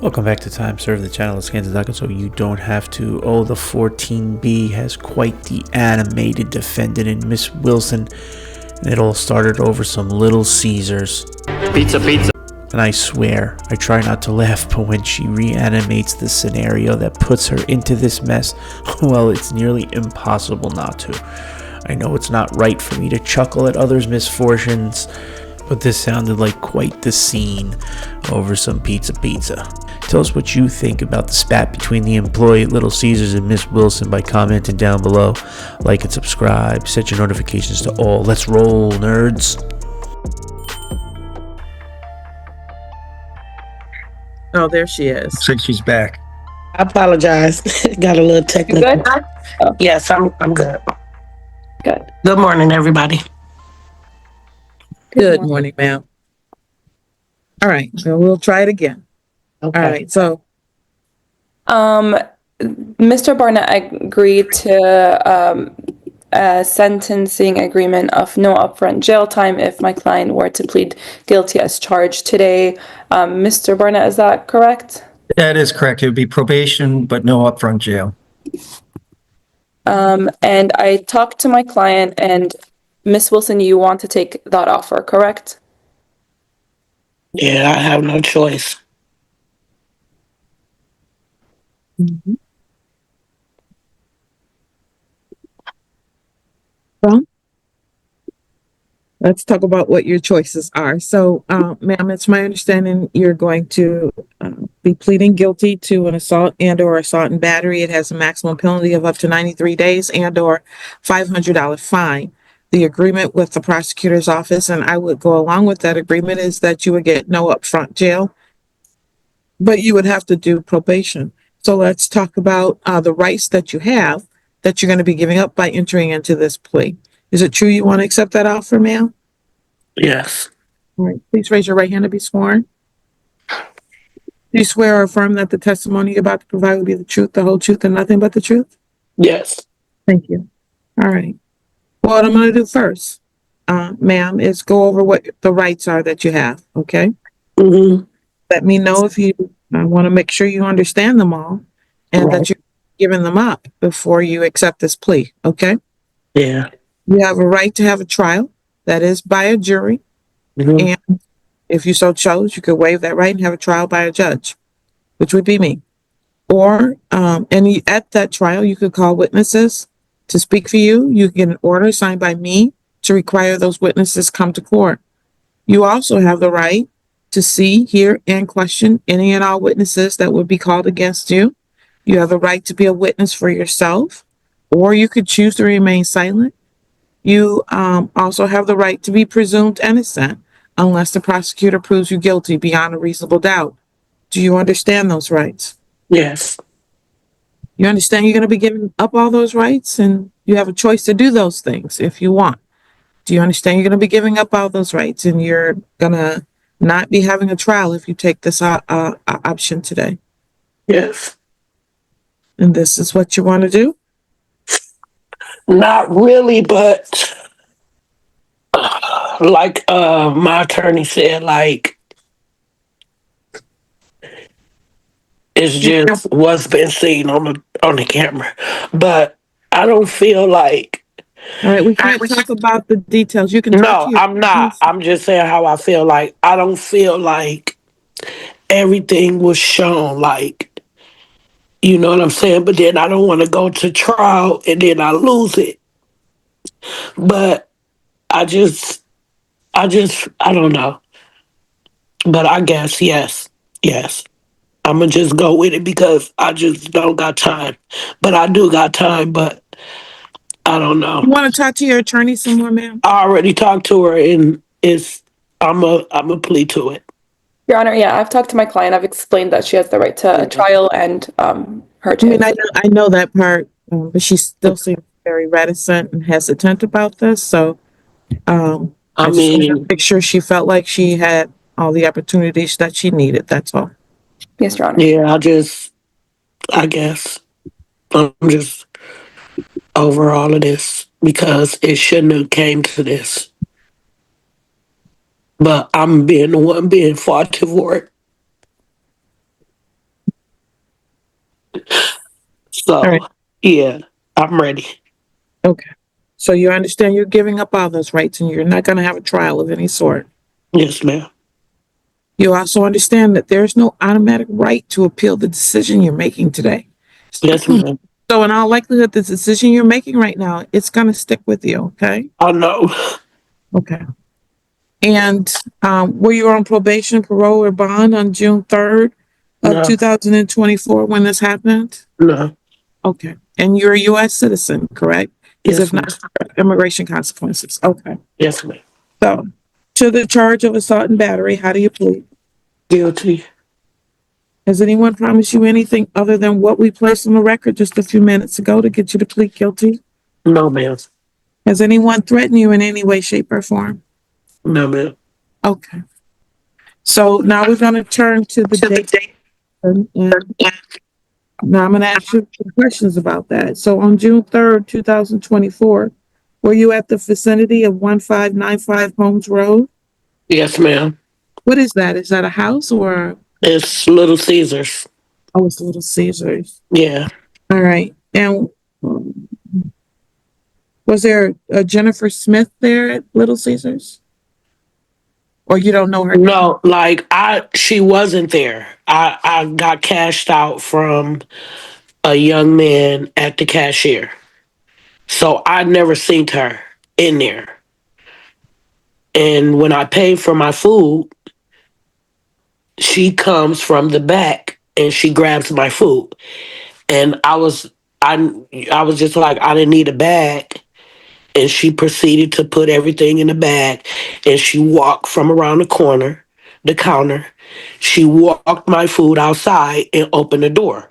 Welcome back to Time Serve. The channel is scans the docket so you don't have to. Oh, the 14B has quite the animated defendant in Miss Wilson, and it all started over some Little Caesars. Pizza. And I swear, I try not to laugh, but when she reanimates the scenario that puts her into this mess, well, it's nearly impossible not to. I know it's not right for me to chuckle at others' misfortunes, but this sounded like quite the scene over some pizza. Tell us what you think about the spat between the employee at Little Caesars and Miss Wilson by commenting down below. Like and subscribe, set your notifications to all. Let's roll, nerds. Oh, there she is. Looks like she's back. I apologize. Got a little technical. You good? Yes, I'm good. Good. Good morning, everybody. Good morning, ma'am. All right, so we'll try it again. Okay. All right, so Mr. Barnett agreed to a sentencing agreement of no upfront jail time if my client were to plead guilty as charged today. Mr. Barnett, is that correct? That is correct. It would be probation, but no upfront jail. And I talked to my client, and Miss Wilson, you want to take that offer, correct? Yeah, I have no choice. well, let's talk about what your choices are. So, ma'am, it's my understanding you're going to be pleading guilty to an assault and/or assault and battery. It has a maximum penalty of up to 93 days and/or $500 fine. The agreement with the prosecutor's office, and I would go along with that agreement, is that you would get no upfront jail, but you would have to do probation. So let's talk about the rights that you have that you're going to be giving up by entering into this plea. Is it true you want to accept that offer, ma'am? Yes. All right, please raise your right hand to be sworn. Do you swear or affirm that the testimony you're about to provide will be the truth, the whole truth, and nothing but the truth? Yes. Thank you. All right. What I'm going to do first, ma'am, is go over what the rights are that you have, okay? Mm-hmm. Let me know if you want to make sure you understand them all and Right. that you're giving them up before you accept this plea, okay? Yeah. You have a right to have a trial that is by a jury. Mhm. And if you so chose, you could waive that right and have a trial by a judge, which would be me. Or, at that trial, you could call witnesses to speak for you. You can get an order signed by me to require those witnesses come to court. You also have the right to see, hear, and question any and all witnesses that would be called against you. You have the right to be a witness for yourself, or you could choose to remain silent. You also have the right to be presumed innocent unless the prosecutor proves you guilty beyond a reasonable doubt. Do you understand those rights? Yes. You understand you're going to be giving up all those rights and you have a choice to do those things if you want. Do you understand you're going to be giving up all those rights and you're going to not be having a trial if you take this option today? Yes. And this is what you want to do? Not really, but like my attorney said, like it's just what's been seen on the camera. But I don't feel like All right, we can't talk about the details. You can talk no, to your I'm not. I'm just saying how I feel. Like I don't feel like everything was shown. Like you know what I'm saying. But then I don't want to go to trial and then I lose it. But I just, I don't know. But I guess yes. I'm gonna just go with it because I just don't got time. But I do got time. But I don't know. You want to talk to your attorney some more, ma'am? I already talked to her, and I'm a plea to it. Your Honor, yeah, I've talked to my client. I've explained that she has the right to a trial and her I mean, to. I know that part, but she still seems very reticent and hesitant about this. So, I I just wanted to mean, make sure she felt like she had all the opportunities that she needed. That's all. Yes, Your Honor. yeah, I guess I'm just over all of this because it shouldn't have came to this. But I'm being the one being fought for it. All right. So, yeah, I'm ready. Okay. So you understand you're giving up all those rights and you're not going to have a trial of any sort. Yes, ma'am. You also understand that there's no automatic right to appeal the decision you're making today. Yes, ma'am. So in all likelihood, the decision you're making right now, it's going to stick with you. Okay. I know. Okay. And were you on probation, parole, or bond on June 3rd of No, 2024 when this happened? no. Okay. And you're a U.S. citizen, correct? Because Yes, if ma'am. not, immigration consequences. Okay. Yes, ma'am. So to the charge of assault and battery, how do you plead? Guilty. Has anyone promised you anything other than what we placed on the record just a few minutes ago to get you to plead guilty? No, ma'am. Has anyone threatened you in any way, shape, or form? No, ma'am. Okay. So now we're going to turn to the date. And now I'm going to ask you some questions about that. So on June 3rd, 2024, were you at the vicinity of 1595 Holmes Road? Yes, ma'am. What is that? Is that a house or, It's Little Caesars. oh, it's Little Caesars? Yeah. All right. And was there a Jennifer Smith there at Little Caesars? Or you don't know her name? No, she wasn't there. I got cashed out from a young man at the cashier. So I never seen her in there. And when I paid for my food, she comes from the back and she grabs my food. And I I was just like, I didn't need a bag. And she proceeded to put everything in the bag and she walked from around the counter. She walked my food outside and opened the door.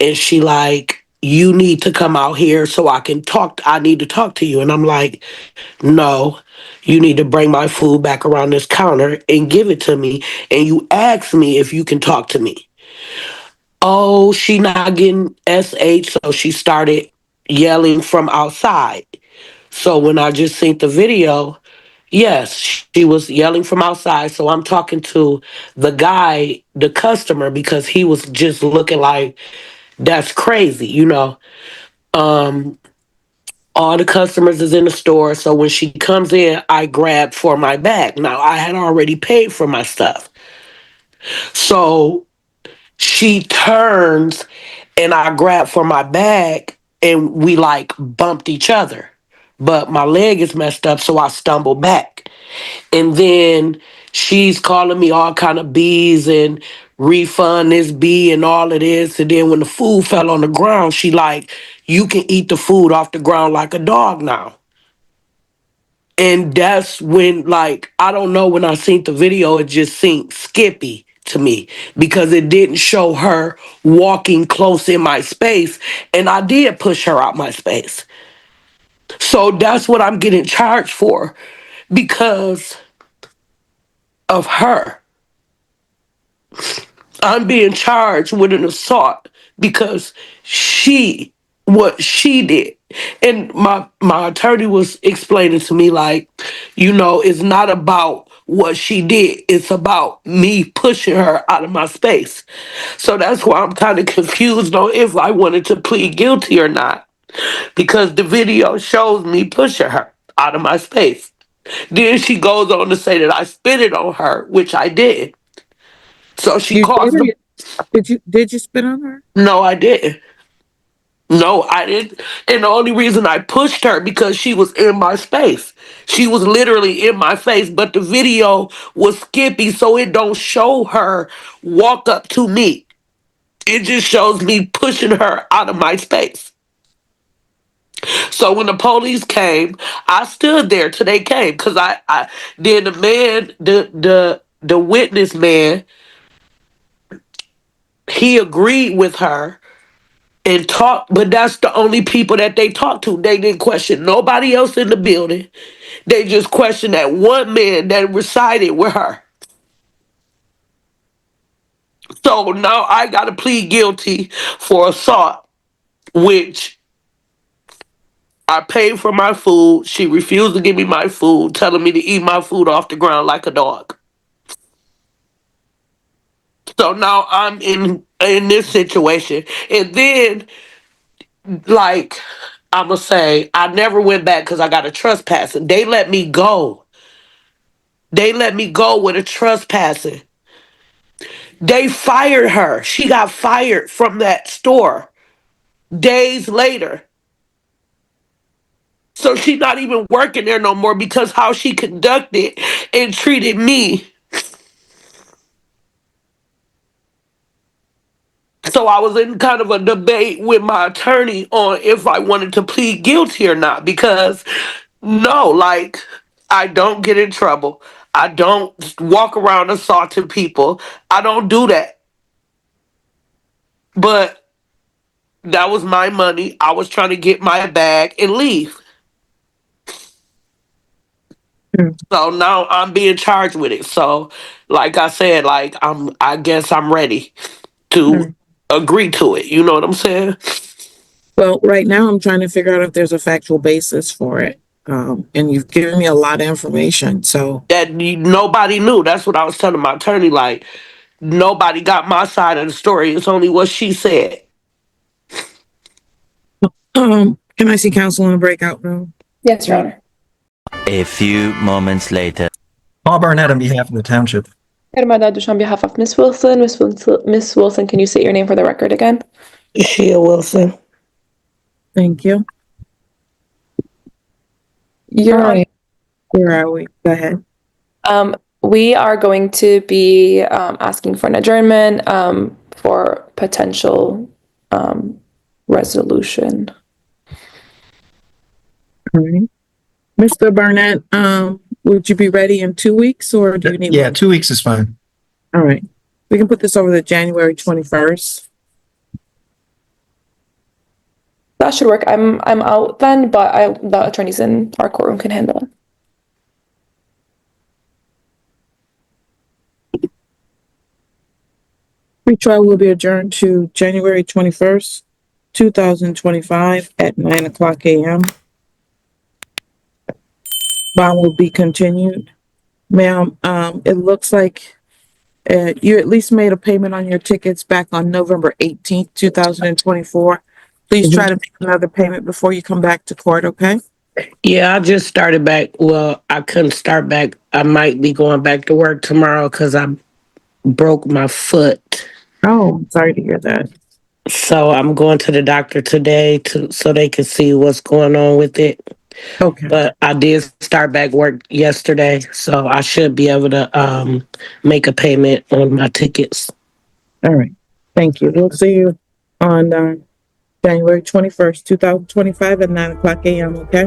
And she like, you need to come out here so I can talk. I need to talk to you. And I'm like, no, you need to bring my food back around this counter and give it to me. And you ask me if you can talk to me. Oh, she not getting SH. So she started yelling from outside. So when I just seen the video, yes, she was yelling from outside. So I'm talking to the guy, the customer, because he was just looking like, that's crazy, you know. Um, all the customers is in the store. So when she comes in, I grab for my bag. Now I had already paid for my stuff. So she turns and I grab for my bag and we like bumped each other. But my leg is messed up, so I stumble back. And then she's calling me all kind of B's and refund this B and all of this. And then when the food fell on the ground, she like, you can eat the food off the ground like a dog now. And that's when, like, I don't know, when I seen the video, it just seemed skippy to me because it didn't show her walking close in my space. And I did push her out my space. So that's what I'm getting charged for because of her. I'm being charged with an assault because what she did. And my attorney was explaining to me like, you know, it's not about what she did. It's about me pushing her out of my space. So that's why I'm kind of confused on if I wanted to plead guilty or not. Because the video shows me pushing her out of my space. Then she goes on to say that I spit it on her, which I did. So she You calls did, or the. did you spit on her? No, I didn't. No, I didn't. And the only reason I pushed her because she was in my space. She was literally in my face, but the video was skippy, so it don't show her walk up to me. It just shows me pushing her out of my space. So when the police came, I stood there till they came because I then the man, the witness man, he agreed with her and talked, but that's the only people that they talked to. They didn't question nobody else in the building. They just questioned that one man that resided with her. So now I gotta plead guilty for assault, which I paid for my food. She refused to give me my food, telling me to eat my food off the ground like a dog. So now I'm in this situation. And then like, I'm gonna say, I never went back because I got a trespassing. They let me go. They let me go with a trespassing. They fired her. She got fired from that store days later. So she's not even working there no more because how she conducted and treated me. So I was in kind of a debate with my attorney on if I wanted to plead guilty or not, because no, like, I don't get in trouble. I don't walk around assaulting people. I don't do that. But that was my money. I was trying to get my bag and leave. So now I'm being charged with it. So, like I said, like, I guess I'm ready to agree to it. You know what I'm saying? Well, right now I'm trying to figure out if there's a factual basis for it. And you've given me a lot of information. So, That nobody knew. That's what I was telling my attorney. Like, nobody got my side of the story. It's only what she said. can I see counsel in a breakout room? Yes, Your Honor. A few moments later. Paul Barnett on behalf of the township. Hermana Dush on behalf of Miss Wilson. Miss Wilson, can you state your name for the record again? Sheila Wilson. Thank you. Your Honor. Where are we? Go ahead. We are going to be asking for an adjournment for potential resolution. All right. Mr. Barnett, would you be ready in 2 weeks or do you need? Yeah, 2 weeks is fine. All right. We can put this over to January 21st. That should work. I'm out then, but the attorneys in our courtroom can handle it. Retrial will be adjourned to January 21st, 2025 at 9:00 a.m. Bond will be continued. Ma'am, it looks like you at least made a payment on your tickets back on November 18th, 2024. Please try to make another payment before you come back to court, okay? Yeah, I just started back. Well, I couldn't start back. I might be going back to work tomorrow because I broke my foot. Oh, sorry to hear that. So I'm going to the doctor today so they can see what's going on with it. Okay. But I did start back work yesterday, so I should be able to make a payment on my tickets. All right. Thank you. We'll see you on January 21st, 2025 at 9:00 a.m., okay?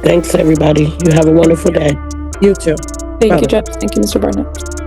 Thanks, everybody. You have a wonderful day. You too. Thank Bye-bye. you, Judge. Thank you, Mr. Barnett.